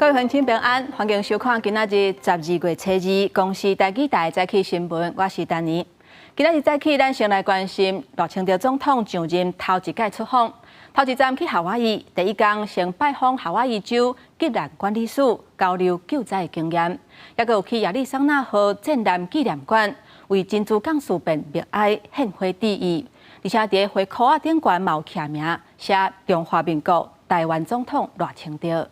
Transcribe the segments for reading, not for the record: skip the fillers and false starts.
各位乡亲平安，欢迎收看今仔日12月初2，公司台记台早起新闻，我是丹妮。今仔日早起，咱先来关心赖清德总统上任头一届出访，头一站去夏威夷，第一天先拜访夏威夷州急难管理署，交流救灾经验，也有去亚利桑那河战难纪念馆为珍珠港事变默哀献花致意，而且伫花箍仔顶悬嘛有刻名写中华民国台湾总统赖清德。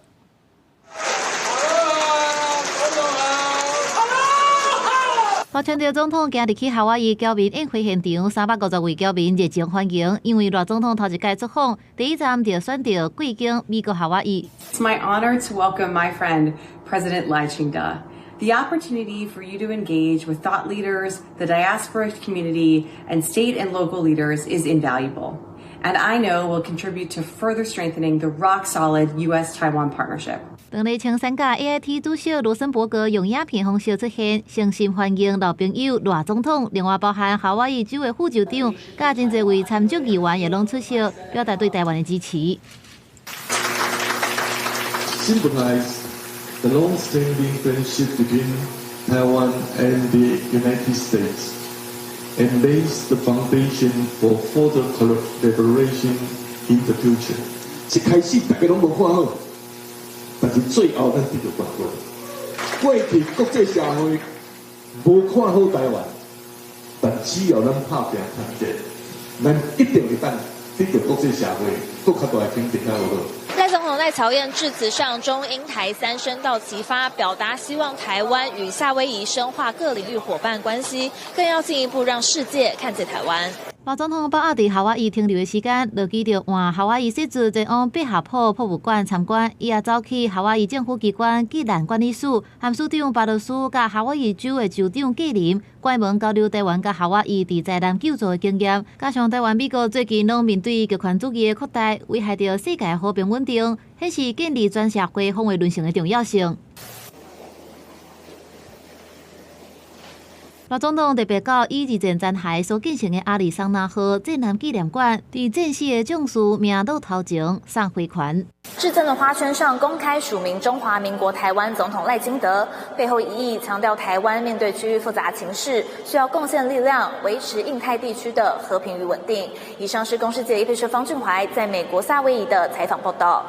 赖清德总统今日去夏威夷侨民宴会现场，350位侨民热情欢迎。因为赖总统头一届出访，第一站就选择贵经美国夏威夷。It's my honor to welcome my friend President Lai Ching-te. The opportunity for you to engage with thought leaders, the diaspora community, and state and local leaders is invaluable, and I know will contribute to further strengthening the rock-solid U.S.-Taiwan partnership. 当日请参加 AIT 主席罗森伯格用影片方式出现，诚心欢迎老朋友赖总统，另外包含夏威夷州的副州长，加真侪位参众议员也拢出席，表达对台湾的支持。Symbolize the long-standing friendship between Taiwan and the United States, and lays the foundation for further collaboration in the future. 一开始大家拢无看好，但是最后咱得到结果。过去国际社会无看好台湾，但只要咱拍拼团结，咱一定会当得到国际社会更较大的肯定和好。赖总统在曹燕致辞上，中英台3声道齐发，表达希望台湾与夏威夷深化各领域伙伴关系，更要进一步让世界看见台湾。赖总统把握伫夏威夷停留的时间，落机着换夏威夷设置前往百合堡博物馆参观，伊也走去夏威夷政府机关急难管理署，和署长巴罗斯甲夏威夷州的州长纪林关门交流台湾甲夏威夷伫灾难救助的经验，加上台湾美国最近拢面对极权主义的扩大，危害着世界和平稳定，显示建立全社会防卫论成的重要性。赖总统特别到以二战残骸所建成的亚利桑那河战难纪念馆，伫战死的将士命倒头前送花环。致赠的花圈上公开署名中华民国台湾总统赖清德，背后意义强调台湾面对区域复杂情势，需要贡献力量，维持印太地区的和平与稳定。以上是公视记者叶佩方俊怀在美国夏威夷的采访报道。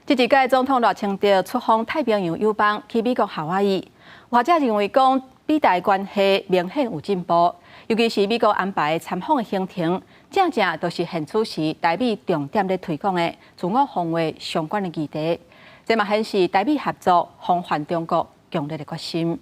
这一届总统赖清德出访太平洋友邦，去美国夏威夷，学者认为讲美台关系明显有进步，尤其是美国安排参访的行程，正正就是现此时台美重点咧推广的自我防卫相关的议题，这嘛显示台美合作防范中国强烈的决心。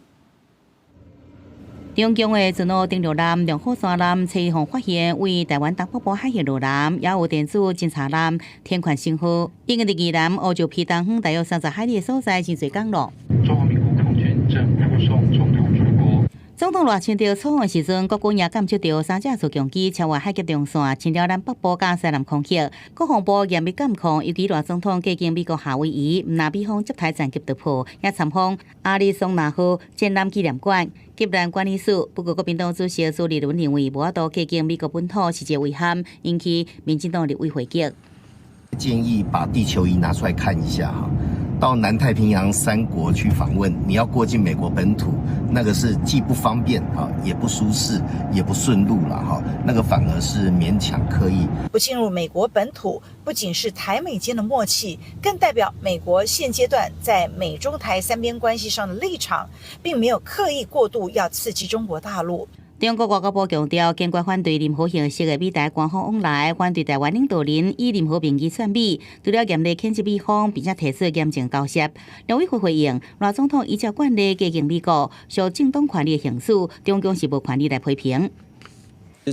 中共的巡逻登陆舰、两号山舰7号发现为台湾东北部海峡路舰，也有电子侦察舰天款信号，因为伫宜兰欧洲皮东远大约30海里的所在真侪降落。中华民国空军正护送总统出国。总统赖清德出访的时阵，国军也感受到3架直升机超越海峡中线，侵扰咱北部甲西南空域。国防部严密监控，尤其赖总统过境美国夏威夷，毋但美方接台战机突破，也参访亚利桑那河战难纪念馆、急难管理署。不过，国民党主席朱立伦认为，无法度过境美国本土是一个遗憾，引起民进党立委回击。建议把地球仪拿出来看一下哈。到南太平洋3国去访问，你要过境美国本土，那个是既不方便哈，也不舒适，也不顺路了哈，那个反而是勉强刻意。不进入美国本土，不仅是台美间的默契，更代表美国现阶段在美中台3边关系上的立场，并没有刻意过度要刺激中国大陆。中国外交部强调，坚决反对任何形式的美台官方往来，反对台湾领导人以任何名义串美，除了严厉谴责美方，并且提出严正交涉。陆委会回应，赖总统依照惯例过境美国，受正当权利的行使，中共是无权利来批评。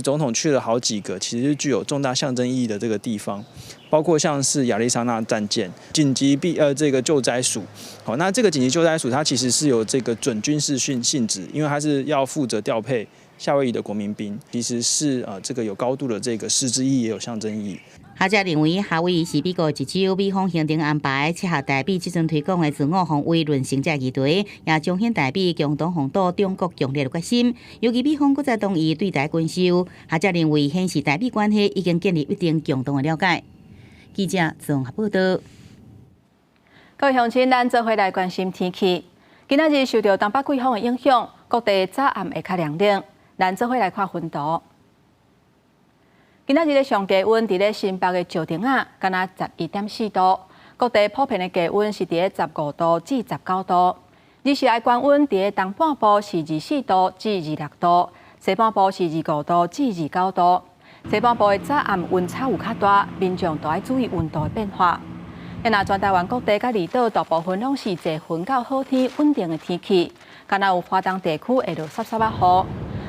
总统去了好几个其实具有重大象征意义的这个地方，包括像是亚利桑那战舰紧急这个救灾署。好，那这个紧急救灾署它其实是有这个准军事性质，因为它是要负责调配夏威夷的国民兵，其实是这个有高度的这个实质意义，也有象征意义。学者认为，夏威夷是美国一州美方行程安排，切合台美即阵推广的自我防卫论成者议题，也彰显台美共同防堵中国强烈的决心。尤其美方搁再同意对台军售，学者认为显示台美关系已经建立一定共同的了解。记者综合报道。各位乡亲，咱做回来关心天气。今仔日受到东北季风的影响，各地早暗会较凉冷。咱做回来看温度。今仔日的上低温伫咧新北的石碇仔，敢若11.4度。各地普遍的低温是伫咧15度至19度。日时的高温伫咧东半部是24度至26度，西半部是25度至29度。西半部的早暗温差有较大，民众都要注意温度的变化。若全台湾各地甲离岛大部分拢是侪云到好天、稳定的天气，敢若有华东地区会落沙沙雨。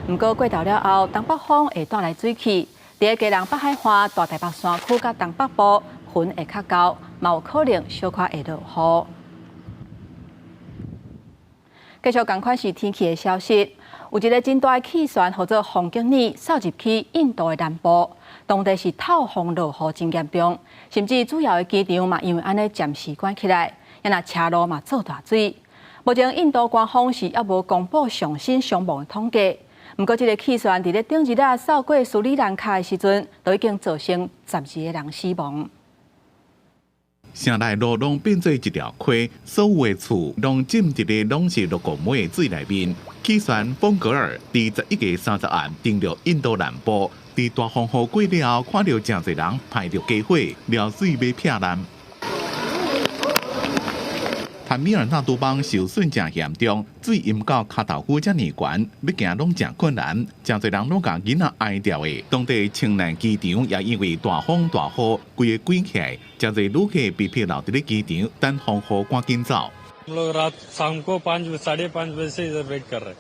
不过过头了后，东北风会带来水汽，伫咧基隆北海岸、大台北山区甲东北部云会较高，嘛有可能小可会落雨。继续同款是天气的消息，有一个真大的气旋或者风经理扫入去印度的南部。当地是透风落雨真严重，甚至主要的机场嘛，因为安尼暂时关起来，那车路嘛做大水。目前印度官方是还无公布上新伤亡的统计，不过这个气旋伫咧顶日啊扫过斯里兰卡的时阵，都已经造成12个人死亡。城内路拢变做一条溪，所有的厝拢浸伫咧拢是6公米的水内面。气旋风格尔伫11月30暗登陆印度南部。伫大风雨过了后，看到真侪人排着家伙，撩水要撇烂。坦米尔纳都邦受损真严重，水淹到脚头骨遮尼悬，要行拢真困难。真侪人拢甲囡仔挨掉的。当地青南机场也因为大风大雨，规个关起来，真侪旅客被迫留伫咧机場，等风雨赶紧走。हम लोग रात शाम को 5-5:30 बजे से इधर वेट कर रहे हैं।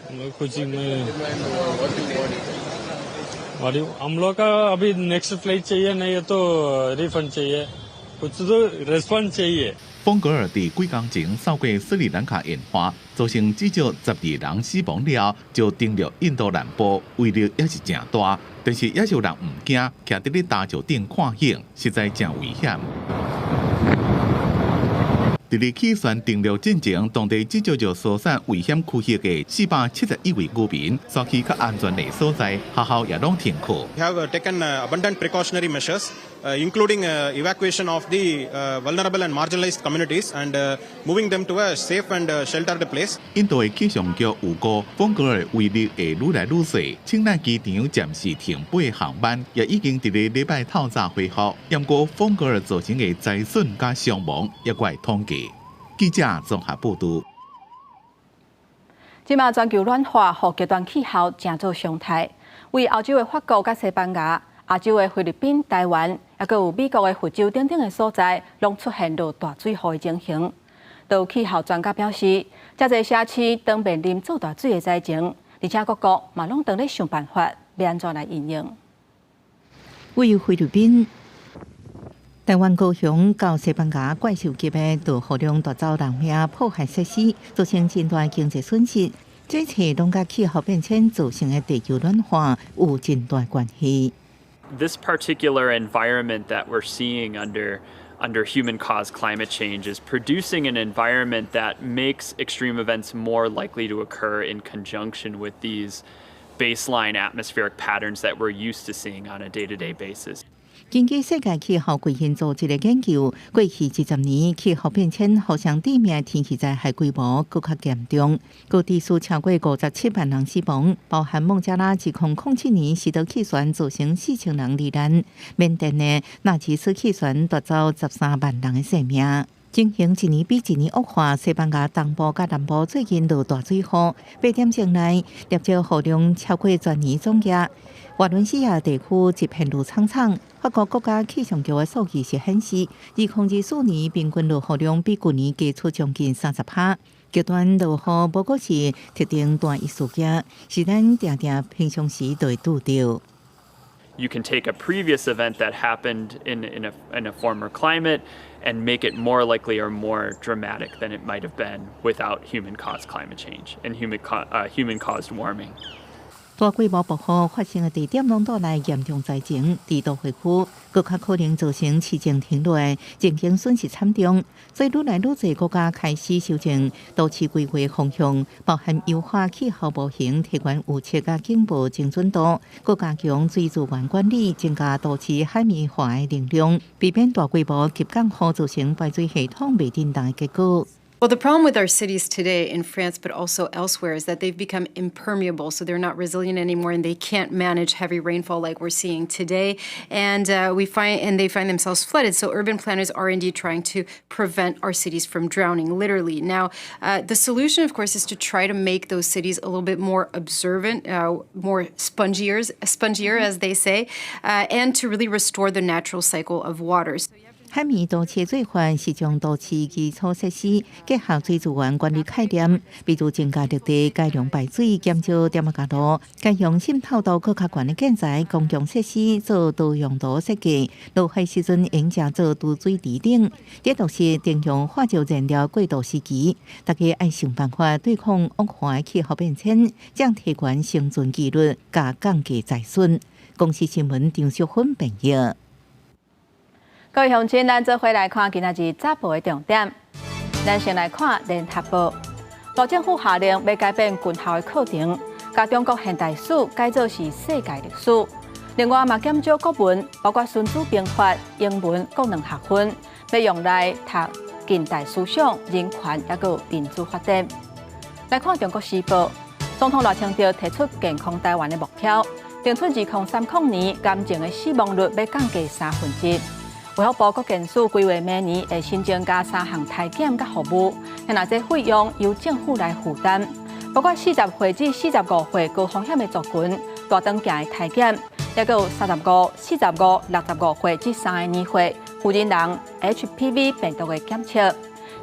हम लोग कुछ हम लोग का अभी नेक्स्ट फ्लाइट चाहिए, नहीं तो रिफंड चाहिए, कुछ तो रेस्पॉन्स चाहिए。风格尔伫几工前扫过斯里兰卡沿岸，造成至少12人死亡了，就登陆印度南部，威力也是真大，但是也是有人唔惊，徛伫咧大桥顶看景，实在真危险。伫咧气旋登陆进前，当地至少就疏散危险区域嘅471位居民，刷去较安全嘅所在，学校也拢停课。We have taken abundant precautionary measures, including evacuation of the vulnerable and marginalized communities and moving them to a safe and sheltered place. 印度嘅气象局预告，风格尔威力会愈来愈细，青南机场暂时停飞航班，也已经伫咧礼拜透早恢复。不过，风格尔造成嘅灾损加伤亡也怪统计。记者综合报道。即马全球暖化和极端气候正做常态，为欧洲的法国甲西班牙、亚洲的菲律宾、台湾，也佮有美国的非洲等等的所在，拢出现了大水害的情形。都有气候专家表示，遮侪社区当面临做大水的灾情，而且各国嘛拢当咧想办法，要安怎来应用。位于菲律宾。台湾高雄到西班牙怪兽级的大雨量夺走人命、破坏设施，造成真大经济损失。这一切拢甲气候变迁造成的地球暖化有真大关系。This particular environment that we're seeing under human-caused climate change is producing an environment that makes extreme events more likely to occur in conjunction with these baseline atmospheric patterns that we're used to seeing on a day-to-day basis. 根据世界气候规划组织的研究，过去20年气候变迁互相地面天气灾害规模更较严重，各地数超过57万人死亡，包含孟加拉2007年西德气旋造成4000人罹难，缅甸的纳吉斯气旋夺走13万人的性命。情形一年比一年恶化，西班牙东部甲南部最近落大水雨，8点钟内摄取雨量超过全年总额。瓦伦西亚地区一片如苍苍。法国国家气象局的数据是显示，2024年平均落雨量比去年加出将近30%。极端落雨不过是特定单一事件，是咱常常平常时都会拄到。You can take a previous event that happened in a former climate and make it more likely or more dramatic than it might have been without human-caused climate change and human-caused warming. 大规模暴雨发生的地点拢带来严重灾情，伫都会区更较可能造成市政停落，经济损失惨重。所以愈来愈侪国家开始修正都市规划方向，包含优化气候模型、提悬预测甲警报精准度，更加强水资源管理，增加都市海绵化的能量，避免大规模急降雨造成排水系统未振动的结果。Well, the problem with our cities today in France, but also elsewhere, is that they've become impermeable, so they're not resilient anymore, and they can't manage heavy rainfall like we're seeing today. And they find themselves flooded. So urban planners are indeed trying to prevent our cities from drowning, literally. Now, the solution, of course, is to try to make those cities a little bit more observant, more spongier, as they say, and to really restore the natural cycle of waters. 海绵都市做法是将都市基础设施结合水资源管理概念，比如增加绿地、改良排水、减少点仔角路，加用渗透度更较悬的建材、公共设施做多用途设计，落海时阵用者做储水池顶，这都是定向化石燃料过渡时期，大家爱想办法对抗恶化的气候变迁，将提悬生存纪律，加降低财损。公司新闻张淑芬编译。各位乡亲，咱做伙来看今仔日早报的重点。咱先来看联合报，陆政府下令要改变军校的课程，将中国现代史改做是世界历史。另外，嘛减少国文，包括《孙子兵法》、英文各2学分，要用来读近代思想、人权，也有民主发展。来看中国时报，总统赖清德提出健康台湾的目标，定出2030年癌症的死亡率要降低1/3。卫福部国健署规划明年会新增加3项体检甲服务，那这费用由政府来负担，包括40岁至45岁高风险的族群、大肠镜的体检，也有35、45、65岁至32年岁富人人 HPV 病毒的检测，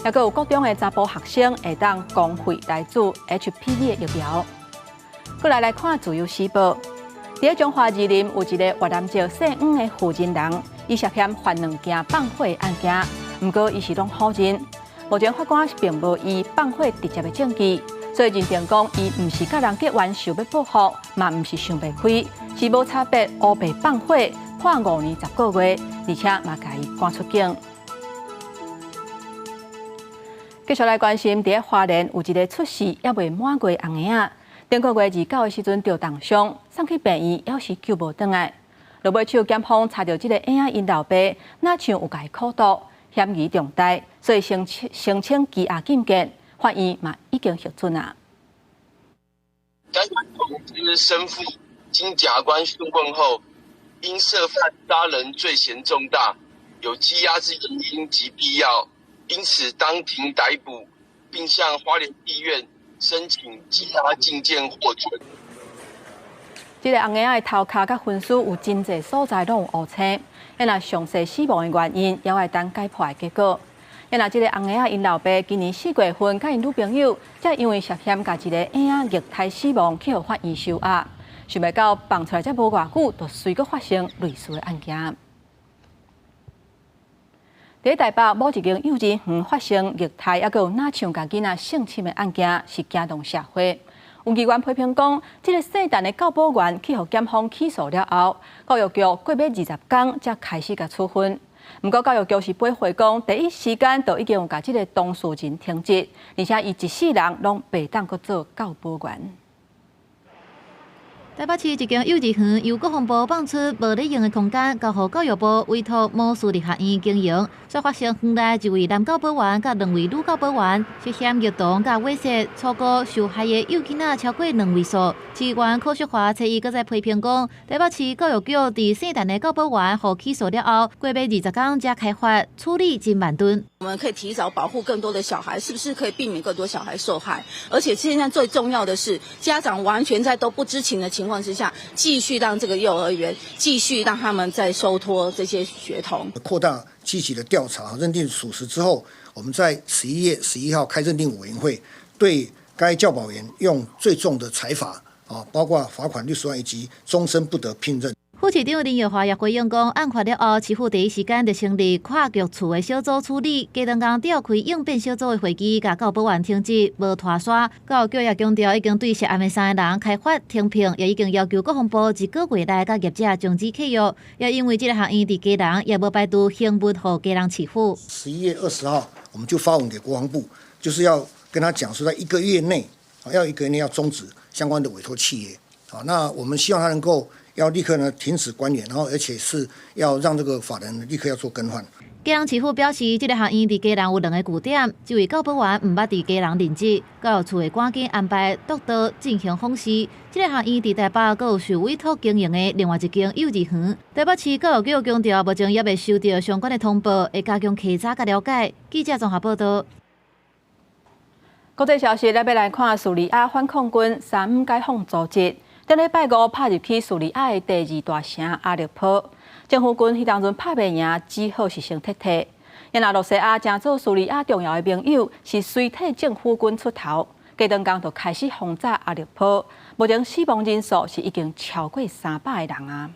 也有各中的查甫学生会当公费来注 HPV 的疫苗。再来看自由时报，伫中华二林有一个越南籍姓黄的富人人。伊涉嫌犯2件放火案件，不过伊是拢好人。目前法官并无以放火直接的证据，所以认定讲伊唔是甲人结冤受要报复，嘛唔是想袂开，是无差别乌白放火，判5年10个月，而且嘛甲伊赶出境。继续来关心，伫花莲有一个出世还未满月红婴仔，顶个月29的时阵着重伤，送去病院还是救无回来。落尾手检方查到这个婴仔因老爸哪像有甲伊苦毒，嫌疑重大，所以申请羁押禁见，法院嘛已经核准啊。该男童之生父经检察官讯问后，因涉犯杀人罪嫌重大，有羁押之原因及必要，因此当庭逮捕，并向花莲地院申请羁押禁见获准。这个红婴仔的头壳甲分尸有真侪所在拢有乌青，那详细死亡的原因也会等解剖的结果。那这个红婴仔因老爸今年4月份甲因女朋友，才因为涉嫌甲一个婴仔虐待死亡，去互法院收押。想袂到放出来才无偌久，就随个发生类似的案件。在台北某一间幼稚园发生虐待，也有哪像甲囡仔性侵的案件，是惊动社会。有议员批评讲，这个细蛋的教保员去互检方起诉了后，教育局过尾20天才开始甲处分。不过教育局是回回讲，第一时间就已经有甲这个当事人停职，而且伊一世人拢袂当搁做教保员。台北市一间幼稚园由国防部放出无利用的空间，交予教育部委托某私立学院经营。所发生园内一位男教保员甲2位女教保员涉嫌虐童甲猥亵、错过受害的幼囡仔超过2位数。市议员柯淑华侧伊搁在批评讲，台北市教育局伫圣诞的教保员互起诉了后，过尾20天才开发处理真慢吨。我们可以提早保护更多的小孩，是不是可以避免更多小孩受害？而且现在最重要的是，家长完全在都不知情的情况之下，继续让这个幼儿园继续让他们在收托这些学童，扩大积极的调查，认定属实之后，我们在11月11号开认定委员会，对该教保员用最重的裁罚，包括罚款60万以及终身不得聘任。副市长林月华也回应讲，案发了后，市府第一时间就成立跨局处的小组处理，加长工召开应变小组的会议，甲教保员停职，无拖刷。教育局也强调，已经对涉案的3个人开罚停聘，也已经要求国防部1个月内甲业者终止契约。也因为这个行业伫家人，也无排除刑物互家人起付。11月20号，我们就发文给国防部，就是要跟他讲说，在1个月内，要终止相关的委托契约。好，那我们希望他能够。要立刻呢停止关联，然后而且是要让这个法人立刻要做更换。家人市府表示，这个行业伫家人有2个据点，一位教保员唔捌伫家人任职，教育处会赶紧安排督导进行访视。这个行业伫台北，佮有受委托经营的另外一间幼儿园。台北市教育局强调，目前也未收到相关的通报，会加强稽查甲了解。记者综合报道。国际消息，咱要来看叙利亚反恐军3解放组织。顶礼拜5拍入去叙利亚的第2大城阿勒颇，政府军迄当阵拍袂赢，只好是先撤退。因阿洛西亚正做叙利亚重要的盟友，是随替政府军出头，加长工就开始轰炸阿勒颇，目前死亡人数是已经超过300个人啊。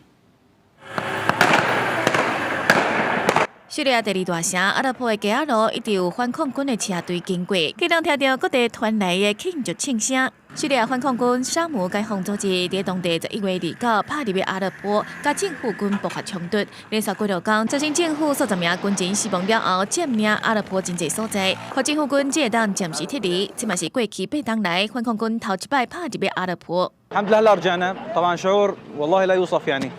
叙利亚第2大城阿勒颇的街路一直有反恐军的车队经过，经常听到各地传来的庆祝庆声。叙利亚反恐军沙姆解放组织伫当地11月29拍入阿勒颇，甲政府军爆发冲突，连续几多天，造成政府数十名军人死亡了后，占领阿勒颇真济所在，互政府军只会当暂时撤离。这嘛是过去8天来反恐军头一摆拍入阿勒颇。الحمد لله هلا رجعنا طبعا شعور والله لا يوصف يعني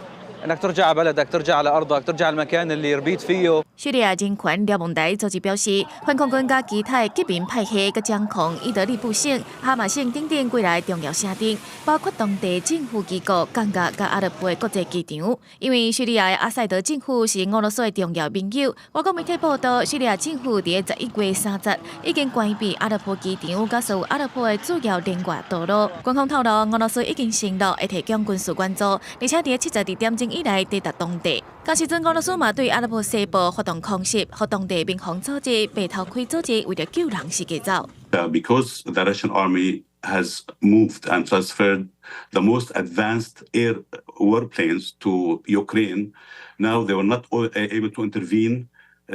انك ترجع على بلدك ترجع على ارضك ترجع المكان اللي ربيت فيه。叙利亚人权瞭望台组织表示，反恐军甲其他的革命派系佮掌控伊德利布省、哈马省等等几来重要城镇，包括当地政府机构、港甲甲阿勒颇的国际机场。因为叙利亚的阿塞德政府是俄罗斯的重要盟友，外国媒体报道，叙利亚政府伫11月30已经关闭阿勒颇机场甲所有阿勒颇的主要连外道路。官方透露，俄罗斯已经承诺会提供军事援助，而且伫72点钟以内抵达当地。到时阵，俄罗斯嘛对阿勒颇西部发动空袭，互当地民防组织、白头盔组织为了救人是加走。Because the Russian army has moved and transferred the most advanced air warplanes to Ukraine, now they were not able to intervene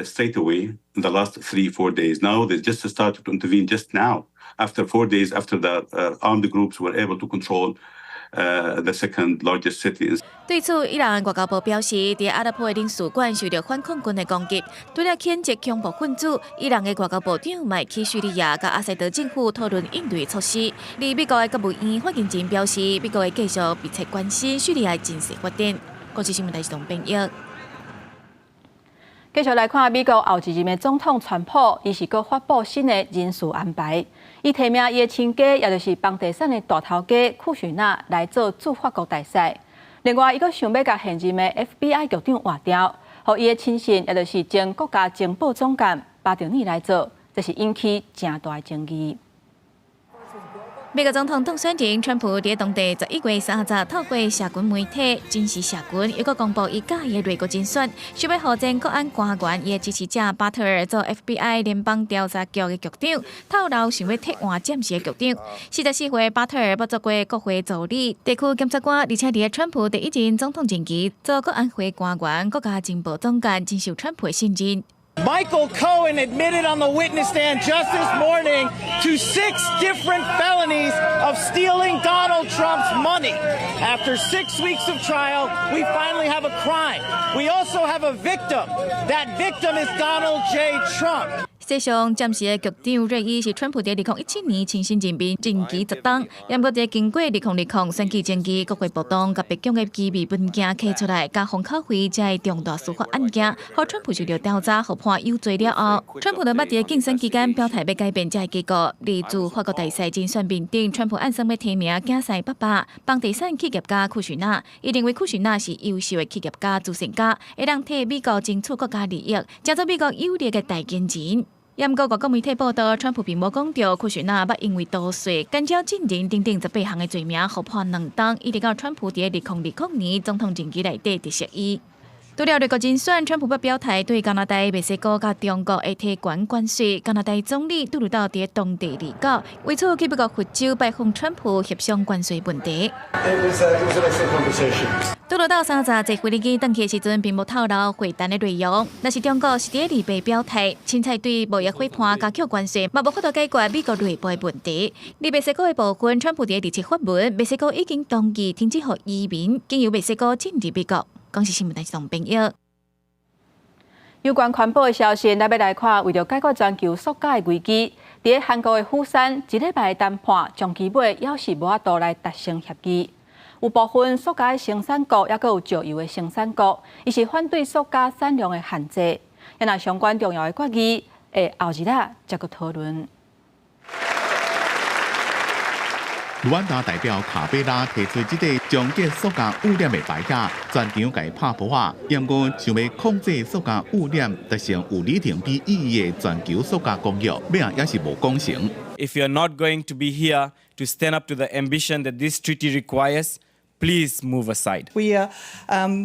straight away in the last 3-4 days. Now they just started to intervene just now, after 4 days after the armed groups were able to control the second largest city. 对此，伊朗外交部表示，伫阿勒颇的领事馆受到反恐军的攻击，除了谴责恐怖分子，伊朗的外交部长嘛去叙利亚甲阿塞德政府讨论应对措施。而美国的国务院发言人表示，美国会继续密切关心叙利亚军事发展。国际新闻台是董编译。继续来看美国后一任的总统川普，伊是阁发布新的人事安排。伊提名伊的亲家，也就是房地产的大头家库许纳来做驻法国大使。另外，伊阁想要甲现任的 FBI 局长换掉，互伊的亲信，也就是前国家情报总监巴德尼来做，这是引起正大的争议。美国总统当选人川普伫当地11月30日透过社群媒体真实社群，又搁公布伊假伊的瑞国竞选，想要号召国安官员伊的支持者巴特尔做 FBI 联邦调查局的局长，透露想要替换暂时的局长。44岁巴特尔捌做过国会助理、地区检察官，而且伫川普第一任总统任期做国安会官员、国家情报总监，真受川普的信任。Michael Cohen admitted on the witness stand just this morning to 6 different felonies of stealing Donald Trump's money. After 6 weeks of trial, we finally have a crime. We also have a victim. That victim is Donald J. Trump. 世上暂时的局长瑞伊是川普伫2017年亲身任命，任期10档，也过伫经过2020选举前期国会暴动，甲白宫的机密文件摕出来，加封口费这重大司法案件，互川普受到调查，互判有罪了后，川普就捌伫竞选期间表态要改变这结果。例如法国大使竞选面顶，川普暗算要提名囝婿爸爸房地产企业家库许纳，伊认为库许纳是优秀的企业家、资产家，会当替美国争取国家利益，成做美国有利的代言人。也毋过，外国媒体报道，川普并无讲到库许纳捌因为盗税、干扰证人等等18项的罪名，互判2档，一直到川普伫2020年总统任期内底得悉伊。除了美国竞选，川普表态对加拿大、墨西哥甲中国的提悬关税。加拿大总理杜鲁道伫当地离岛，为此去美国佛州拜访川普协商关税问题。杜鲁道3日坐飞机登去的时阵，并无透露会谈的内容。但是中国是伫礼拜表态，凊彩对贸易伙伴加扣关税，嘛无法度解决美国内部的问题。而墨西哥的部分，川普伫27发文，墨西哥已经同意停止予移民经由墨西哥进入美国。讲是新闻台是同朋友。有关环保的消息，咱要来看，为了解决全球塑胶的危机，伫韩国的釜山，一礼拜谈判，将期尾要是无法度来达成协议。有部分塑胶的生产国，也有石油的生产国，伊是反对塑胶产量的限制。也若相关重要的决议，会后日再个讨论。卢安达代表卡贝拉提出这个终结塑胶污染的牌价，全场给拍破啊！因过想要控制塑胶污染，达成有里程碑意义的全球塑胶公约，咩也是无讲成。If you are not going to be here to stand up to the ambition that this treaty requires, please move aside. We are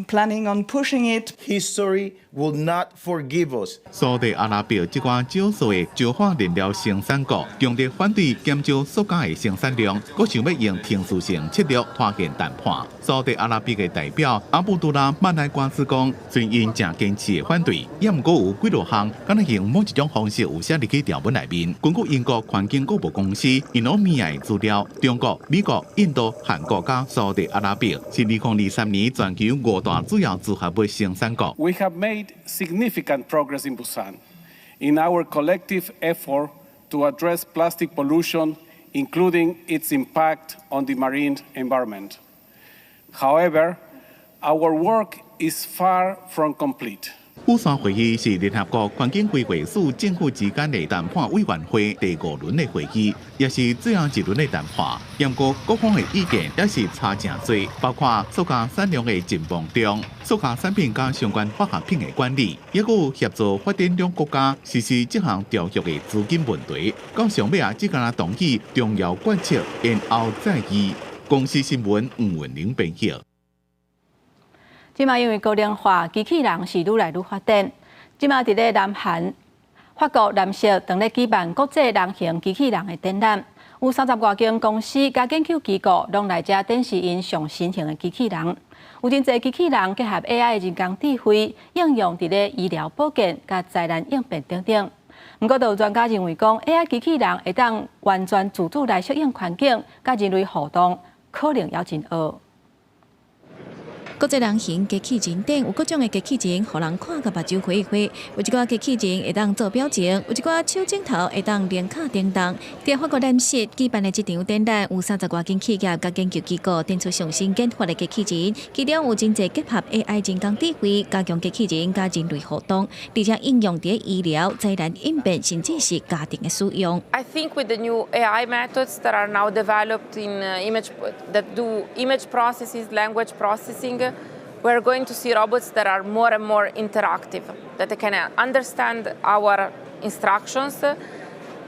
planning on pushing it. History will not forgive us. 沙特阿拉伯这款少数的石化燃料生产国，强烈反对减少塑胶的生产量，佮想要用天数性策略拖延谈判。沙特阿拉伯的代表阿卜杜拉曼奈官司讲，虽然因正坚持的反对，也毋过有几多项，敢若用某一种方式有写入去条文内面。根据英国环境广播公司Inomia的资料，中国、美国、印度、韩国加沙特阿拉伯是2023年全球5大主要组合物生产国。We have made significant progress in Busan in our collective effort to address plastic pollution, including its impact on the marine environment. However, our work is far from complete. 釜山会议是联合国环境规划署政府之间的谈判委员会第5轮的会议，也是最后一轮的谈判。不过各方的意见也是差真多，包括塑胶产量的进步中、塑胶产品加相关化学品的管理，也有协助发展中国家实施这项条约的资金问题。到上尾只敢同意重要决策，然后再议。公司新闻吴文玲编译。即马因为高龄化，机器人是愈来愈发展。即马伫咧南韩、法国南锡等咧举办国际人形机器人的展览，有30多间公司甲研究机构拢来遮展示因上新型的机器人。有真侪机器人结合 AI 的人工智慧，应用伫咧医疗保健、甲灾难应变等等。不过，有专家认为讲 ，AI 机器人会当完全自主来适应环境，甲人类互动，可能也真学。国际人形机器人顶有各种的机器人，互人看甲目睭花一花。有一寡机器人会当做表情，有一寡手镜头会当连卡叮当。在法国南锡举办的这场展览，有30多间企业甲研究机构展出上新研发的机器人，其中有真侪结合 AI 人工智慧，加强机器人甲人类互动，而且应用在医疗、灾难应变，甚至是家庭的使用。 I think with the new AI methods that are now developed in that do image processes, language processing. We're going to see robots that are more and more interactive, that they can understand our instructions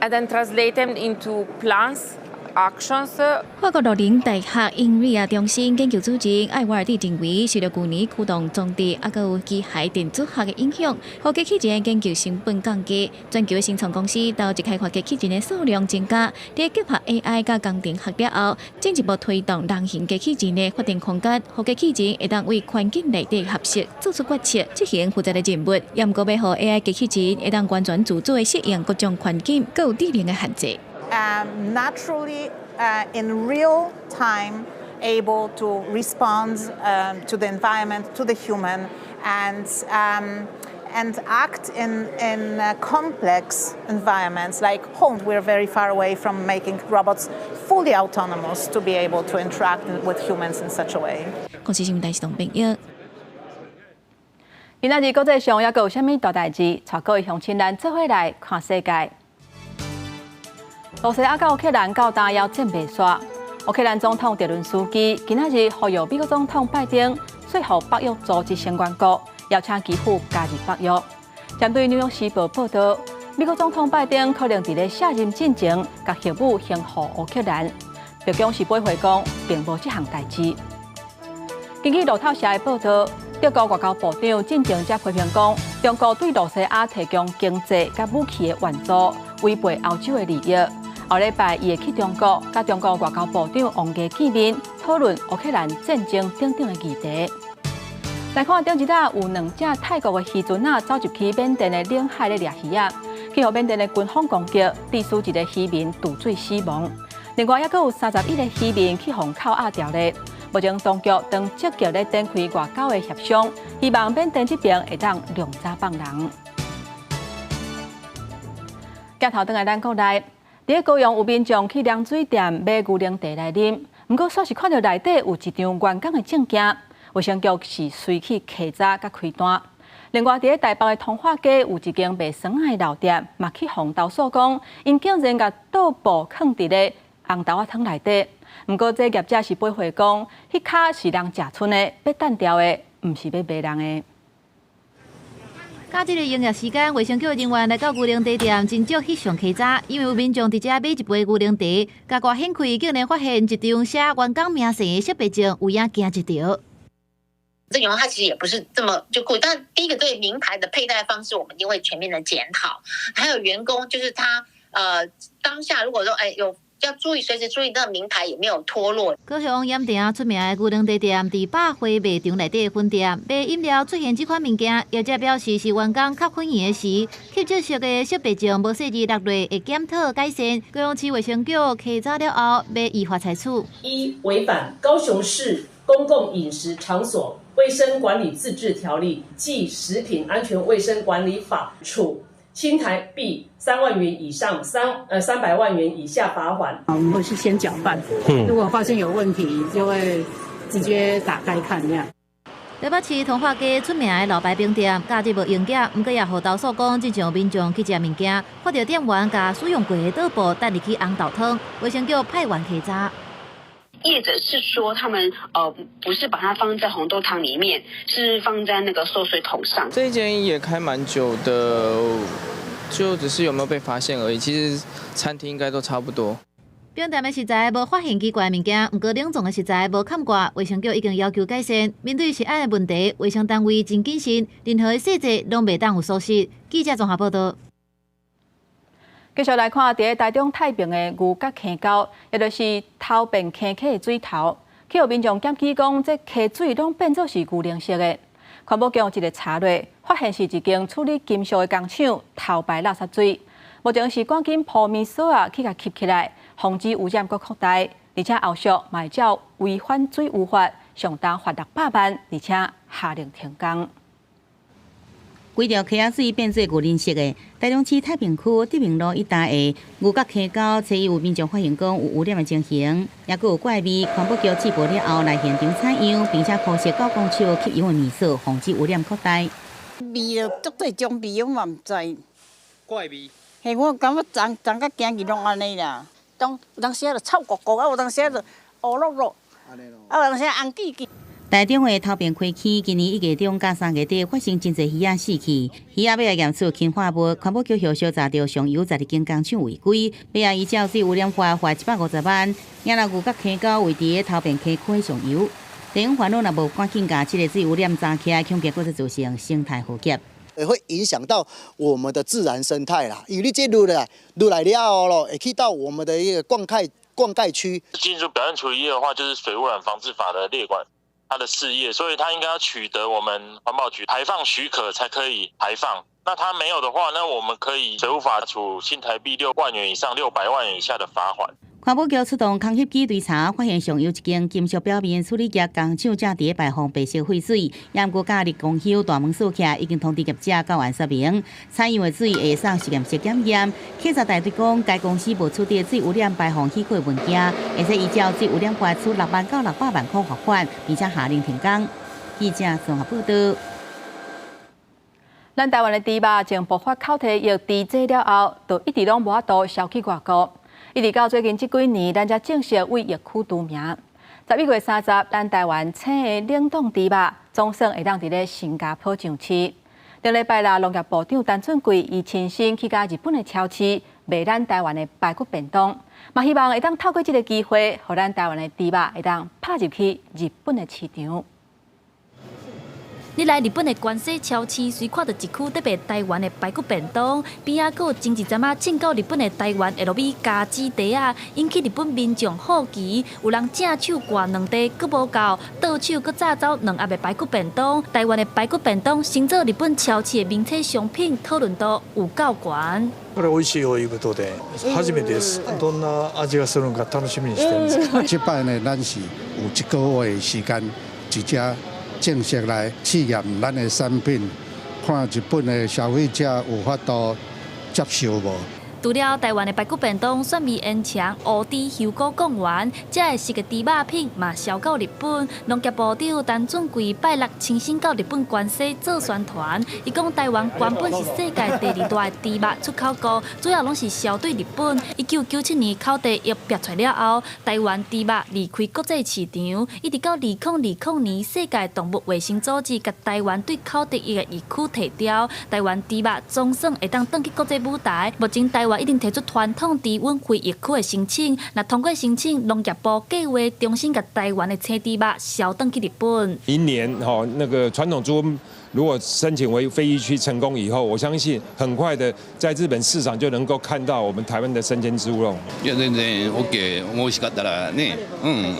and then translate them into plans, actions. 法国洛林大学英瑞亚中心研究主任艾瓦尔蒂认为，受到去年驱动装置啊，佮有机械电子学的影响，互机器人研究成本降低。全球的新创公司导致开发机器人的数量增加，在结合 AI 甲工程学了后，进一步推动人形机器人的发展空间，互机器人会当为环境内底合适做出决策，执行复杂的任务。也毋过要互 AI 机器人会当完全自主的适应各种环境，佮有智能的限制。Naturally, in real time, able to respond to the environment, to the human, and act in complex environments like home. We're very far away from making robots fully autonomous to be able to interact with humans in such a way. 公司新闻台是同朋友。今仔日国际上还有啥物大代志？带各位乡亲咱做伙来看世界。罗西亚甲乌克兰到打要战备煞。乌克兰总统泽伦斯基今仔日呼吁美国总统拜登说服北约组织成员国，邀请基辅加入北约。针对《纽约时报》报道，美国总统拜登可能伫咧卸任进前，甲核武献互乌克兰。白宫是驳回讲，并无这项代志。根据路透社的报道，德国外交部长进前才批评讲，中国对罗西亚提供经济甲武器的援助，违背欧洲的利益。后礼拜，伊会去中国，甲中国外交部长王毅见面，讨论乌克兰战争等等的议题。来看中日有2只泰国的渔船走入去缅甸的领海咧掠鱼仔，去互缅甸的军方攻击，致使一个渔民渡水死亡。另外，还佫有31个渔民去互扣押条例。目前当局正积极咧展开外交的协商，希望缅甸这边会当量查放人。镜头转来咱国内，伫高雄有民众去凉水店买牛奶茶来啉，不过煞是看到内底有一张员工的证件。卫生局是随去稽查甲开单。另外，伫台北的通化街有一间卖酸仔的老店，嘛去互投诉讲，因竟然甲倒布放伫咧红豆仔汤内底。不过，这业者是背回讲，迄卡是人食剩的，要单掉的，唔是要卖人的。假日的营业时间，卫生局人员来到牛奶茶店，真少翕相稽查，因为有民众伫遮买一杯牛奶茶，甲挂掀开，竟然发现一张写员工名姓的识别证有影惊一条。这个它其实也不是这么就酷，但第一个对名牌的佩戴方式，我们一定会全面的检讨。还有员工就是他当下如果说有要注意，随时注意那个名牌有没有脱落。高雄盐埕出名的牛奶茶店，伫百花卖场内底的分店卖饮料出现这款物件，业者表示是员工较混淆的时，吸这色的识别证无细致落落，会检讨改善。高雄市卫生局稽查了后，要依法裁处。一、违反高雄市公共饮食场所卫生管理自治条例暨食品安全卫生管理法，处新台币3万元以上300万元以下罚款。我们会是先搅拌，如果发现有问题，就会直接打开看那样。台北市通化街出名的老牌冰店，假日无营业，不过也互投诉讲，真有民众去食物件，看到店员甲使用过的倒布带入去红豆汤，卫生局派员稽查。业者是说他们不是把它放在红豆汤里面，是放在那个收水桶上。这一间也开蛮久的，就只是有没有被发现而已。其实餐厅应该都差不多。冰店的食材无发现奇怪的物件，不过冷藏的食材无看挂，卫生局已经要求改善。面对食安的问题，卫生单位真谨慎，任何的细节拢袂当有疏失。记者综合报道。继续来看，伫台中太平的牛角坑沟，也就是头变坑坑的水头，去有民众检举讲，这溪水拢变做是牛奶色的。环保局一个查落，发现是一间处理金属的工厂头排垃圾水，目前是赶紧铺面锁去甲吸起来，防止污染搁扩大，而且后续嘛会照违反水污法，上当罚600万，而且下令停工。规条溪仔水变做牛奶色的，台中市太平区德明路一带的牛角溪沟，初有民众发现讲有污染的情形，也佫有怪味。环保局接报了后来现场采样，并且铺设高公尺吸油的面锁，防止污染扩大。味了足侪种味，我嘛唔知。怪味。嘿，我感觉昨甲今日拢安尼啦，有当时就臭糊糊，啊有当时就乌落落，啊有当时红记记。台中的头边溪区，今年1月中甲3月底发生真侪鱼仔死去，鱼仔要来验出氰化物，环保局后续查到上游12间工厂违规，要依照水污染法罚150万。也若牛角溪沟位伫头边溪区上游，地方烦恼若无赶紧甲这个水污染查起来，恐结果就造成生态祸劫。也会影响到我们的自然生态啦，因为你这入来了后咯，会去到我们的一个灌溉区。进入表现处理业的话，就是水污染防治法的列管。它的事业，所以它应该要取得我们环保局排放许可才可以排放。那它没有的话，那我们可以水污法处新台币6万元以上600万元以下的罚款。环保局出动空翕机追查，发现上游一间金属表面处理业工厂正伫排放白色废水，也毋过假日公休大门锁起来，已经通知业者到案说明。采样的水会送实验室检验。警察大队讲，该公司无处理水污染排放许可的物件，会使依照水污染法处6万到600万块罚款，并且下令停工。记者综合报道。咱台湾的猪肉从爆发口蹄疫猪瘟了后，就一直拢无法度销去外国。一直到最近这几年，咱才正式为疫区除名。11月30，咱台湾青的冷冻猪肉总算会当伫咧新加坡上市。顶礼拜六，农业部长陈俊贵伊亲身去甲日本的超市卖咱台湾的排骨便当，嘛希望会当透过这个机会，互咱台湾的猪肉会当拍入去日本的市场。你来日本的关西超市，随看到一区在卖台湾的排骨便当，边仔佫有前一阵仔进到日本的台湾 LV 加鸡茶啊，引起日本民众好奇。有人正手挂2袋，佫无够，倒手佫炸走2盒的排骨便当。台湾的排骨便当，升做日本超市的名册商品，讨論度有夠懸。これ美味しいということで初めてです。どんな味がするのか楽しみにしてるんです。这摆呢，咱是有1个月的时间，直接正式来试验咱的产品，看日本的消费者有法度接受无。除了台湾的排骨便当、蒜味烟肠、乌猪香菇贡丸，这个是个猪肉片嘛销到日本。农业部长陈俊贵拜6亲身到日本关西做宣传，伊讲台湾原本是世界第2大的猪肉出口国，主要拢是销对日本。1997年口蹄疫爆出了后，台湾猪肉离开国际市场，一直到2020年世界动物卫生组织甲台湾对口蹄疫的疫区提掉，台湾猪肉总算会当登去国际舞台。目前台湾已经提出传统低温非疫区的申请，那通过申请，农业部计划重新把台湾的青猪肉销登去日本。明年那个传统猪瘟如果申請為非疫區成功以後，我相信很快的在日本市場就能夠看到我們台灣的生鮮豬肉。いや全然 OK、美味しかったらね、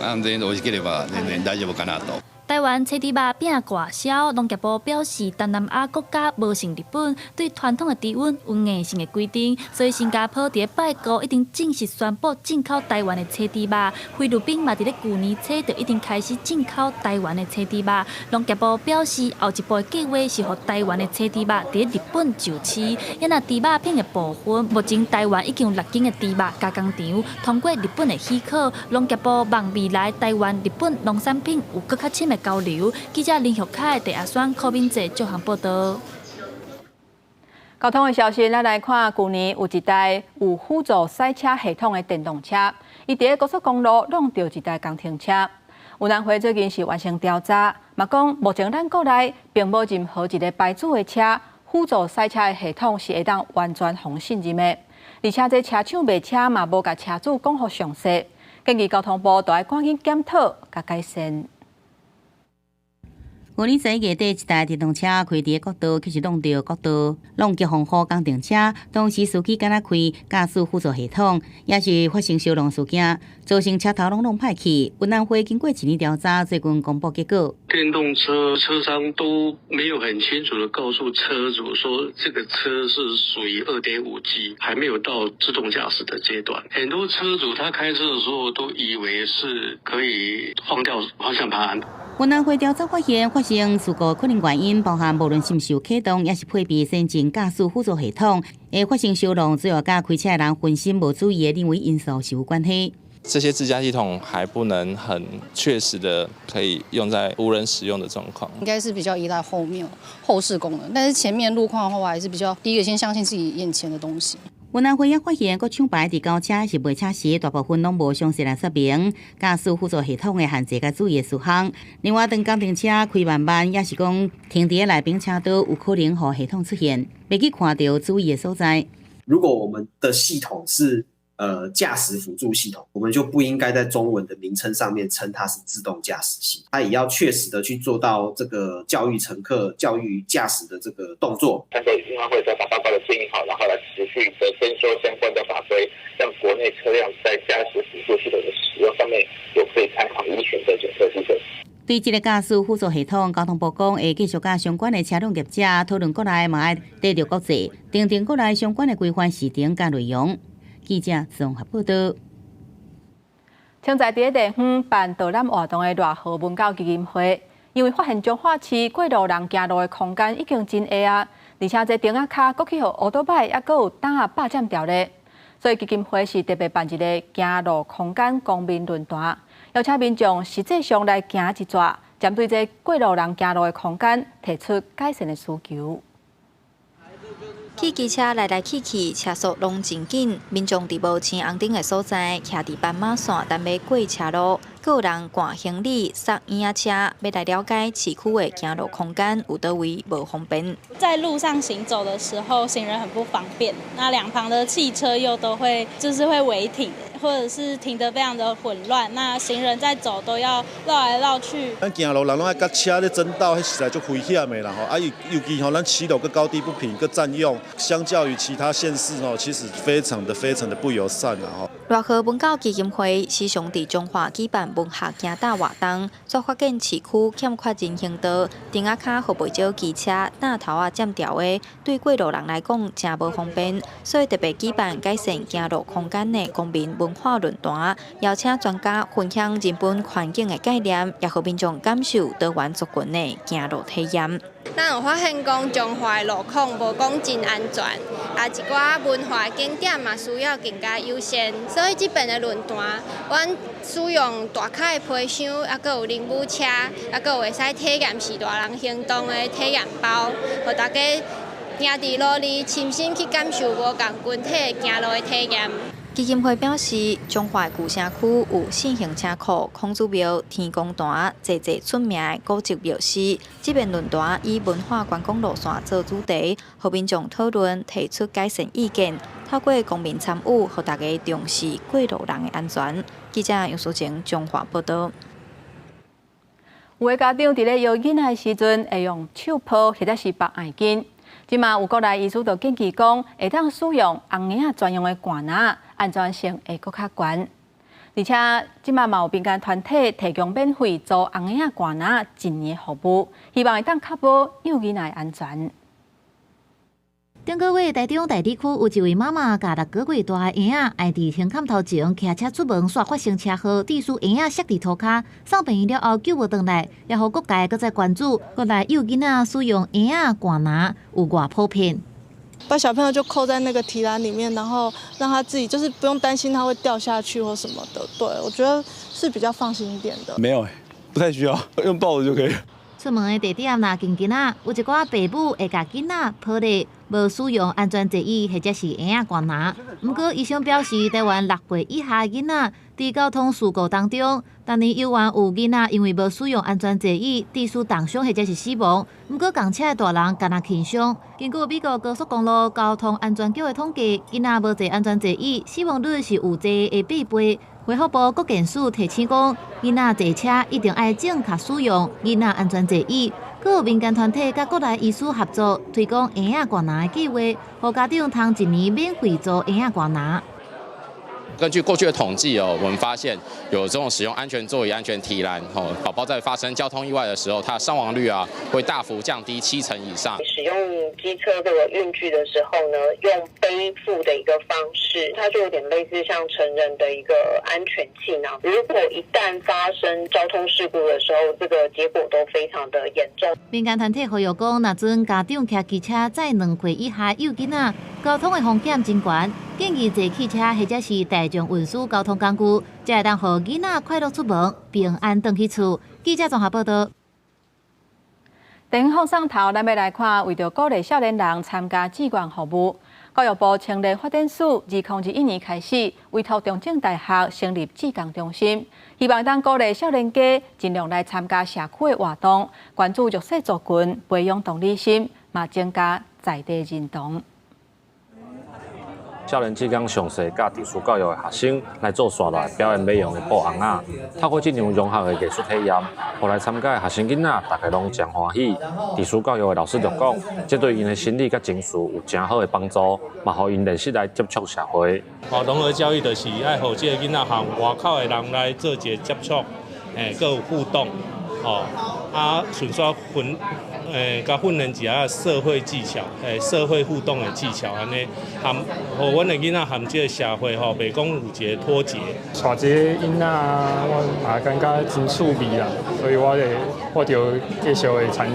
安全で美味しければ全然大丈夫かなと。台湾青猪肉变外销，农业部表示，东南亚国家无像日本对传统的低温有硬性的规定，所以新加坡伫拜5已经正式宣布进口台湾的青猪肉，菲律宾嘛伫咧去年初就已经开始进口台湾的青猪肉。农业部表示，后一步的计划是让台湾的青猪肉伫日本就市。因那猪肉片的部分，目前台湾已经有6间的猪肉加工厂通过日本的许可，农业部望未来台湾日本农产品有更较深的交流。记者林玉凯第二选柯敏哲综合报道。交通的消息，咱来看，去年有一台有辅助赛车系统的电动车，伊伫高速公路弄到一台工程车。有南回最近是完成调查，嘛讲目前咱国内并无任何一个牌子的车辅助赛车的系统是会当完全互信任的，而且这车厂卖车嘛无甲车主讲互详细，建议交通部都要赶紧检讨甲改善。去年11月底，一台电动车开伫国道，却是弄到国道弄激防护工程车，当时司机敢若开驾驶辅助系统，也是发生烧龙事件，造成车头弄歹去。云南会经过1年调查，最近公布结果。电动车车商都没有很清楚的告诉车主说，这个车是属于2.5G， 还没有到自动驾驶的阶段。很多车主他开车的时候都以为是可以放掉方向盘。云南会调查发现，发生事故可能原因包含无论是毋是有启动，也是配备先进驾驶辅助系统，会发生烧龙，主要甲开车的人分心无注意的人为因素是有关系。这些自驾系统还不能很确实的可以用在无人使用的状况，应该是比较依赖后视功能，但是前面路况的话，还是比较第一个先相信自己眼前的东西。云南会也发现，各厂牌伫交车是卖车时，大部分拢无详细来说明驾驶辅助系统的限制甲注意的事项。另外，当工程车开慢慢，也是讲停伫内边车道有可能互系统出现，未去看到注意的所在。如果我们的系统是驾驶辅助系统，我们就不应该在中文的名称上面称它是自动驾驶系统，它也要确实的去做到这个教育乘客、教育驾驶的这个动作。参考运安会再把报告的建议好，然后来持续的增修相关的法规，让国内车辆在驾驶辅助系统的使用上面有可以参考以选择检测系统。对这个驾驶辅助系统，交通部讲会继续甲相关的车辆业者讨论，国内嘛爱对着国际，订定国内相关的规范时程甲内容。记者综合报道。清在伫地方办导览活动的热河文教基金会，因为发现彰化市过路人行路的空间已经真狭啊，而且这顶仔卡搁去互乌多摆，还搁有挡啊霸占条例，所以基金会是特别办一个行路空间公民论坛，邀请民众实际上来行一逝，针对这过路人行路的空间提出改善的需求。汽机车来来去去，车速拢真紧，民众伫无青红灯的所在，徛伫斑马线等要过车路，阁有人赶行李、塞婴仔车，要来了解市区的行路空间有倒位无方便。在路上行走的时候，行人很不方便，那两旁的汽车又都会会违停，或者是停得非常的混乱，那行人在走都要绕来绕去。咱行路人拢爱甲车咧争道，迄实在就危险的啦吼。啊，尤其吼，咱骑楼个高低不平，个占用，相较于其他县市吼，其实非常的不友善啦吼。热河文教基金会时常伫中华举办文学行踏活动，则发现市区欠缺人行道，顶仔骹互袂少机车弹头啊占条的，对过路人来讲真无方便，所以特别举办改善行路空间的公民文化论坛，邀请专家分享日本环境的概念，也互民众感受多元族群的行路体验。咱有发现讲中华的路况无讲真安全，一寡文化景点嘛需要更加优先。所以这边的论坛，阮使用大卡的皮箱，还佫有灵武车，还佫有会使体验是大人行动的体验包，互大家行伫路里亲身去感受无共群体行路的体验。基金会表示，中华旧城区有新型车库、孔子庙、天公坛，侪出名的古迹庙史。这边论坛以文化观光路线做主题，和民众讨论，提出改善意见，透过公民参与，和大家重视过路人的安全。记者杨淑晴中华报道。有的家长伫咧摇囡仔的时阵，会用手抱或者是绑眼巾。即马有国内医师就建议讲，会当使用红婴仔专用的罐仔，安全性会搁较悬。而且即马嘛有民间团体提供免费做红婴仔罐仔1年的服务，希望会当确保幼囡仔的安全。顶个月，台中大地区有一位妈妈甲6个月大的婴仔爱伫天坎头前骑车出门，煞发生车祸，致使婴仔摔伫涂骹，送病院了后救无回来，也互各界搁再关注，国内幼囡仔使用婴仔罐仔有偌普遍。把小朋友就扣在那个提篮里面，然后让他自己就是不用担心他会掉下去或什么的。对，我觉得是比较放心一点的。没有不太需要，用抱着就可以了。出门的地点若近囡仔，有一寡父母会甲囡仔抱咧，无使用安全座椅或者是婴仔罐仔。不过医生表示，台湾6岁以下的囡仔伫交通事故当中，当年有有囡仔因为无使用安全座椅，致使重伤或者是死亡。不过共车的大人敢若轻伤。根据美国高速公路交通安全局的统计，囡仔无坐安全座椅，死亡率是有坐的8倍。卫福部国健署提醒讲，囡仔坐车一定要正确使用囡仔安全座椅。佮有民间团体甲国内医师合作，推广婴仔罐仔的计划，互家长通1年免费做婴仔罐仔。根据过去的统计我们发现有这种使用安全座椅、安全提篮，宝宝在发生交通意外的时候，它的伤亡率会大幅降低70%以上。使用机车这个运具的时候呢，用背负的一个方式，它就有点类似像成人的一个安全气囊。如果一旦发生交通事故的时候，这个结果都非常的严重。民间团体呼吁讲，若准家长骑机车载2岁以下幼囡仔，交通的风险真悬，建议坐汽车或者是大众运输交通工具，才会当互囡仔快乐出门，平安回去厝。记者综合报道。电风上头，咱要来看，为着鼓励少年人参加志愿服务，教育部青年发展署2021年开始，委托中正大学成立志工中心，希望当鼓励少年家尽量来参加社区的活动，关注弱势族群，培养同理心，嘛增加在地认同。少年志工详细教特殊教育的学生来做耍来表演美容的布红仔，透过这场融合的艺术体验，互来参加的学生囡仔大家拢真欢喜。特殊教育的老师就讲，这对因的心理甲情绪有真好的帮助，嘛互因练习来接触社会。融合教育就是爱互这个囡仔和外口的人来做一个接触，佮有互动，顺续甲训练一下社会技巧，社会互动的技巧，安尼含互阮的囡仔含这个社会袂讲有一个脱节。带这个囡仔，我嘛感觉真趣味啦，所以我就继续会参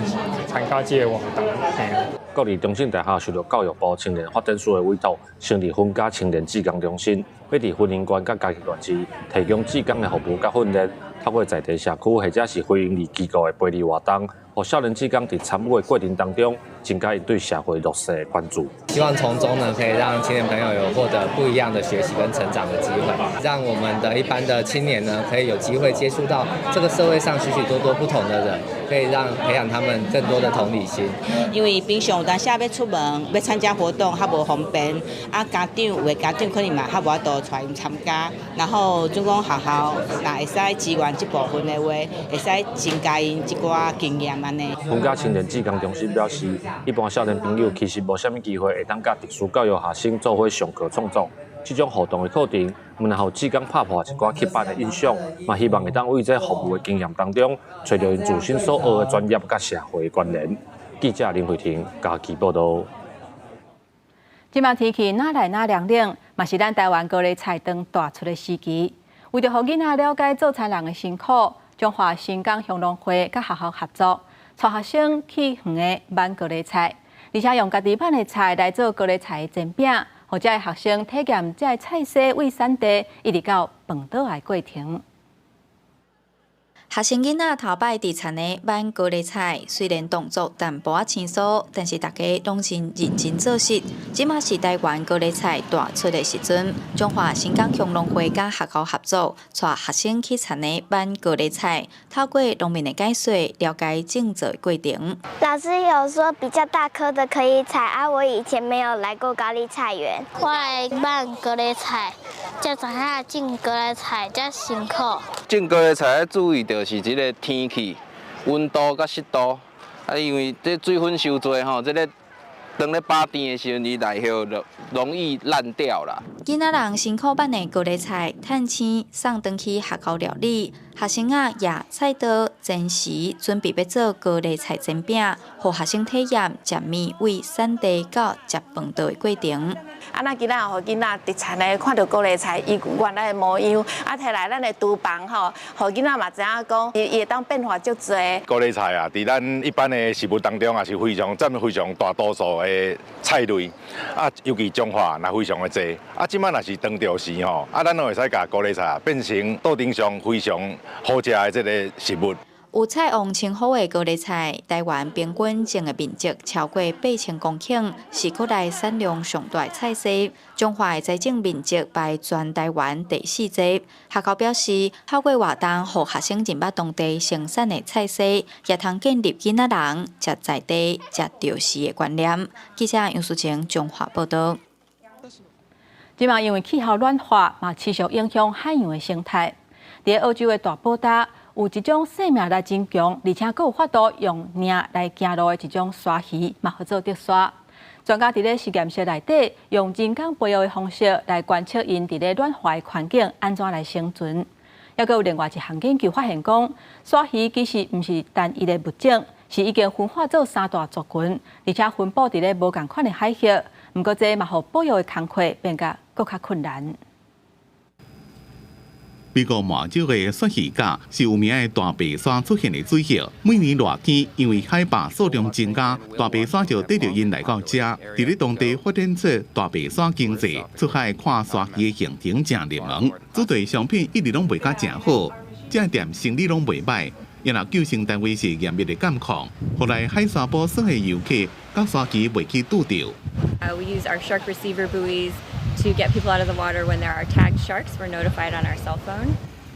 加这个活动。国立中正大学受到教育部青年发展署的委托，成立婚家青年志工中心，要伫婚姻观甲家庭团体提供志工的服务甲训练。透过在地社区或者是非营利机构的培力活动，让少年志工在参与的过程当中，增加对社会弱势的关注。希望从中呢，可以让青年朋友有获得不一样的学习跟成长的机会，让我们的一般的青年呢，可以有机会接触到这个社会上许许多多不同的人，可以培养他们更多的同理心。因为平常有当时要出门要参加活动，较无方便，啊家长有的家长可能嘛较无法度带因参加，然后总讲学校若会使支援这部分的话，会使增加因一寡经验安尼。本家青年志工中心表示，一般少年朋友其实无啥物机会会当甲特殊教育学生做伙上课创作。这种互动的课程，然后志工拍破一寡刻板的印象，嘛希望会当为这服务的经验当中，找到因自身所学的专业甲社会的关联。记者林慧婷家己报道。即马天气哪来哪凉冷，嘛是咱台湾高丽菜当大出的时机。为着让囡仔了解做菜人的辛苦，中华新港乡农会甲学校合作，带学生去园的焖高丽菜，而且用家己焖的菜来做高丽菜的煎饼，或者学生体验这菜色为产地一直到饭倒来过程。学生囡仔头摆伫田的焖高丽菜，虽然动作淡薄仔清楚，但是大家拢是认真做事。即马是台湾高丽菜大出的时阵，中华新港乡农会甲学校合作，带学生去田的焖高丽菜，透过农民的解说，了解种植的过程。老师有说比较大颗的可以采啊，我以前没有来过高丽菜园。我来焖高丽菜，才知影种高丽菜遮辛苦。种高丽菜要注意就是这个天气、温度甲湿度，啊，因为这水分伤多吼，这个当咧拔甜的时阵，伊内后就容易烂掉啦。囡仔人辛苦焖的高丽菜，趁青送回去学校料理。学生仔也菜刀、煎时，准备要做高丽菜煎饼，让学生体验食面为产地到食饭道的过程。啊，咱今仔互囡仔伫田内看到高丽菜伊原来的模样，啊，摕来咱的厨房吼，互囡仔嘛知影讲，伊会当变化足多。高丽菜啊，伫咱一般的食物当中也是占非常大多数的菜类，啊，尤其中华也非常的多。啊，即摆若是当着时吼，啊，咱都会使甲高丽菜变成桌顶上非常好食的这个食物。有采王称好的高丽菜，台湾平均种的面积超过8000公顷，是国内产量上大的菜色。中华的栽种面积排全台湾第4座。学校表示，透过活动，让学生认捌当地生产的菜色，也通建立囡仔人食在地、食着时的观念。记者杨淑晴中华报道。即马因为气候暖化，嘛持续影响海洋的生态。伫澳洲的大埔搭，有一种生命力真强，而且佫有法度用命来行路的一种鲨鱼，嘛叫做竹鲨。专家伫咧实验室内底，用人工培育的方式来观测因伫咧暖化的环境安怎来生存。还佫有另外一项研究发现讲，鲨鱼其实毋是单一的物种，是已经分化做3大族群，而且分布伫咧无共款的海域。毋过这嘛，互保育的工作变甲佫较困难。美国麻州的鲨鱼甲是有名的大白鲨出现的水域。每年热天，因为海拔数量增加，大白鲨就得到因来到这，伫咧当地发展出大白鲨经济。出海看鲨鱼的行程真热门，主题商品一直拢卖甲真好，这店生意拢袂歹。因为救生单位是严密的监控，后来海沙堡耍的游客甲鲨鱼袂去拄着。We use our shark receiver buoys to get people out of the water when there are tagged sharks. We're notified on our cell phone.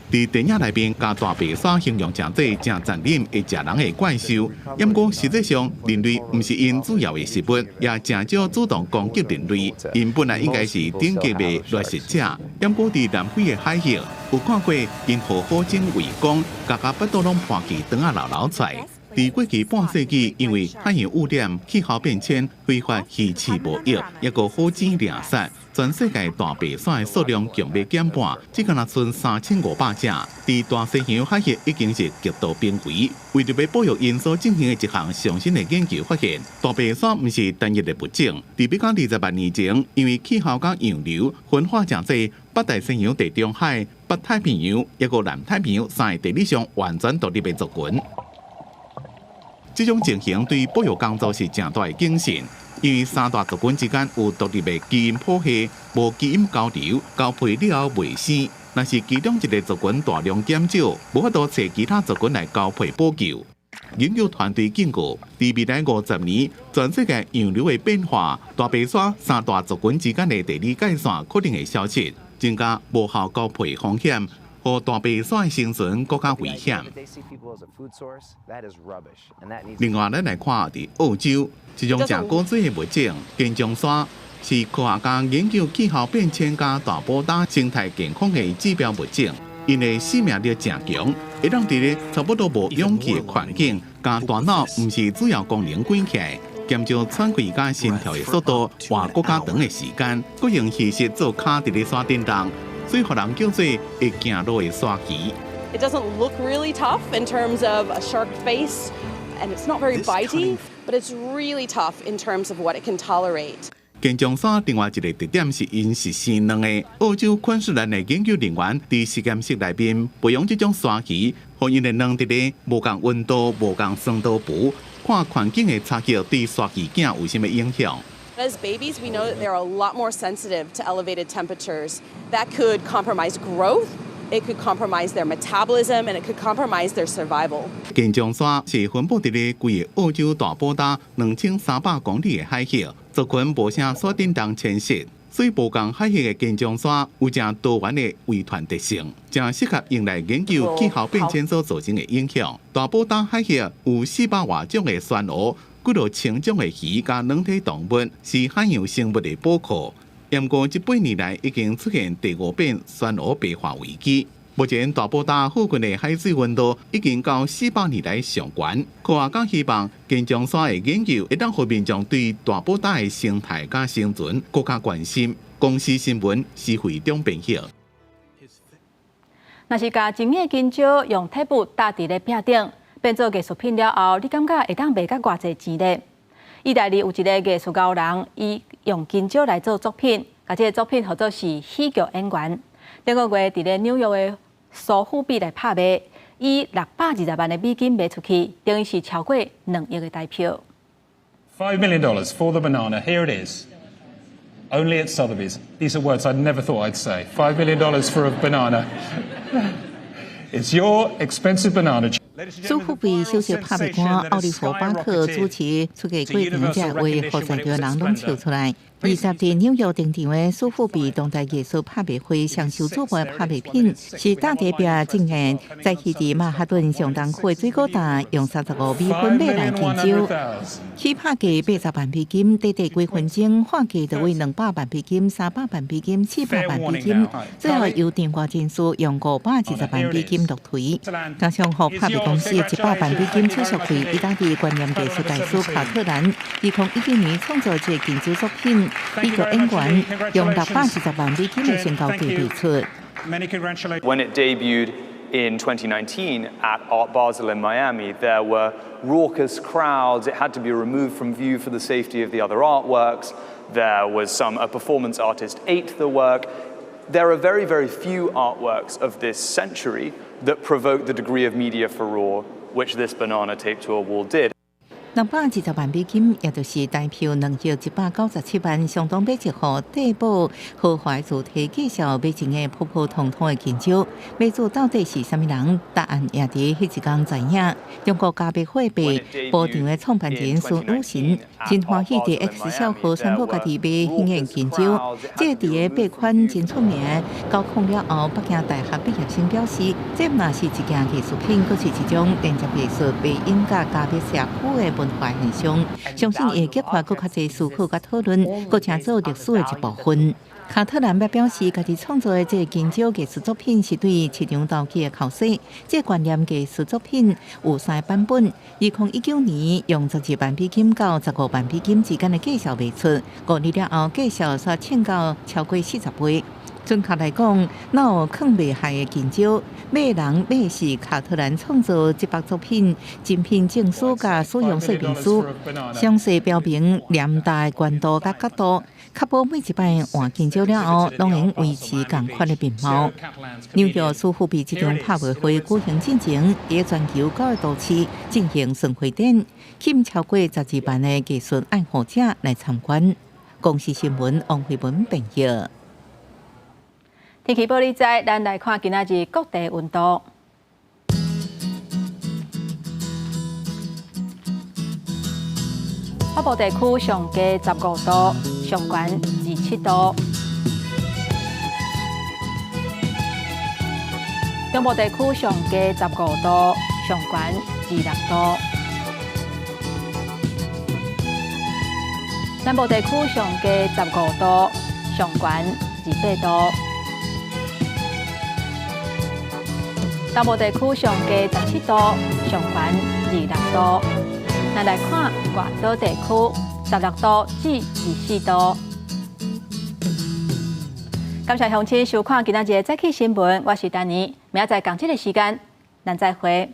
伫电影内面，甲大白鲨形容真济真残忍会食人的怪兽。不过实际上，人类毋是因主要的食物，也真少主动攻击人类。因本来应该是顶级的掠食者。不过伫南非的海域，有看过因好好整围攻，甲巴肚拢破去，肠仔流出来。伫过去半世纪，因为海洋污染、气候变迁、非法鱼翅无益，抑个火箭掠杀，全世界大白鲨的数量强要减半，只敢若剩3500只。伫大西洋海域已经是极度濒危。为着要保育因所进行的一项上新的研究发现，大白鲨毋是单一的物种。伫比较20万年前，因为气候甲洋流分化真济，北大西洋、地中海、北太平洋抑个南太平洋3个地理上完全独立的族群。这种情形对保育工作是正大的警醒，因为3大族群之间有独立的基因谱系，无基因交流，交配了后袂生。若是其中一个族群大量减少，无法度找其他族群来交配补救。研究团队警告，在未来50年，全世界洋流的变化，大白鲨三大族群之间的地理界线可能会消失，增加无效交配风险，和大白鲨的生存更加危险。另外，咱来看在澳洲，一种正古锥的物种金钟鲨，是科学家研究气候变迁加大波大生态健康的指标物种。因的生命力正强，会当伫咧差不多无氧气的环境，加大脑毋是主要功能关起来，减少喘气加心跳的速度，活更加长的时间，佫用气息做卡伫咧沙顶动，所以互人叫做会行路的鲨鱼。It doesn't look really tough in terms of a shark face, and it's not very bitey, but it's really tough in terms of what it can tolerate. 金钟鲨另外一个特点是因是生卵的。澳洲昆士兰的研究人员伫实验室内面培养这种鲨鱼，互因的卵伫咧无共温度、无共酸度符，看环境的差异对鲨鱼囝有什么影响。As babies, we know that they're a lot more sensitive to elevated temperatures. That could compromise growth. It could compromise their metabolism, and it could compromise their survival. 金钟鲨是分布伫咧规个澳洲大波大2300公里的海域，族群无啥沙顶动迁徙，所以无共海域的金钟鲨有正多元的遗传特性，正适合用来研究气候变迁所造成的影响。大波大海域有400多种的珊瑚，几落千种的鱼加软体动物，是海洋生物的宝库。不过，这8年来已经出现第5遍珊瑚白化危机。目前，大波大附近的海水温度已经到400年来上悬。科学家希望金钟鲨的研究会当互民众对大波大的生态加生存更加关心。公司新闻是会中编辑。若是将精的金蕉用铁布搭伫咧壁顶，变做艺术品了后，你感觉会当卖甲偌济钱呢？意大利有一个艺术高人，伊用金蕉来做作品，甲这个作品号做是喜剧演员。顶个月伫咧纽约的苏富比来拍卖，以620万的美金卖出去，等于是超过2亿的台票。$5 million for the banana. Here it is. Only at Sotheby's. These are words I never thought I'd say. $5 million for a banana. It's your expensive banana. 苏富比首席拍卖官奥利弗·巴克主持出价过程者为何在叫人拢笑出来。20日纽约定场的苏富比当代艺术拍卖会上收作的拍卖品是大地壁证言，在起伫曼哈顿上东区的水果摊用35美分买来金蕉，起拍价80万美金，短短几分钟换价就为200万美金、300万美金、700万美金，最后由电话证书用520万美金落推，加上和拍卖公司100万美金取消费。意大利观念艺术大师卡特兰2019年创造这金蕉作品。一个演员用620万美金的身高价卖出。When it debuted in 2019 at Art Basel in Miami, there were raucous crowds. It had to be removed from view for the safety of the other artworks. There was a performance artist ate the work. There are very, very few artworks of this century that provoke the degree of media furore which this banana taped to a wall did. 220万美金，也就是台票2.197万，相当买一盒地堡豪华主题介绍买前的普普通通的金蕉。买主到底是啥物人？答案也伫迄一天知影。中国加密货币波场的创办人孙武神真欢喜伫 X 小号宣布家己买显眼金蕉。这伫个贷款真出名，高考了后，北京大学毕业生表示，这嘛是一件艺术品，佫是一种连接艺术被引加加密社区的文化现象，相信会激发更较侪思考甲讨论，佫成做历史的一部分。卡特兰也表示，家己创作的这金蕉艺术作品是对市场投机的考试。这观念艺术作品有3版本，2019年用12万美金到15万美金之间的价销卖出，5年了后价销煞冲到超过40倍。准确来讲，哪有藏袂害的金蕉？买人买是卡特兰创作这部作品精品证书甲使用说明书，详细标明黏大的悬度甲角度，确保每一摆换金蕉了后，拢能维持同款的面貌。纽约苏富比这场拍卖会举行进前，在全球9个都市进行巡回展，吸引超过12万的艺术爱好者来参观。公视新闻王慧文编译。天气报你知，咱来看今仔日各地温度。北部地区上低15度，上悬27度。中部地区上低15度，上悬26度。南部地区上低15度，上悬28度。东部地区上低17度，上悬26度。咱来看外岛地区16度至24度。感谢乡亲收看今仔日的早起新闻，我是丹尼，明仔载同一个时间，咱再会。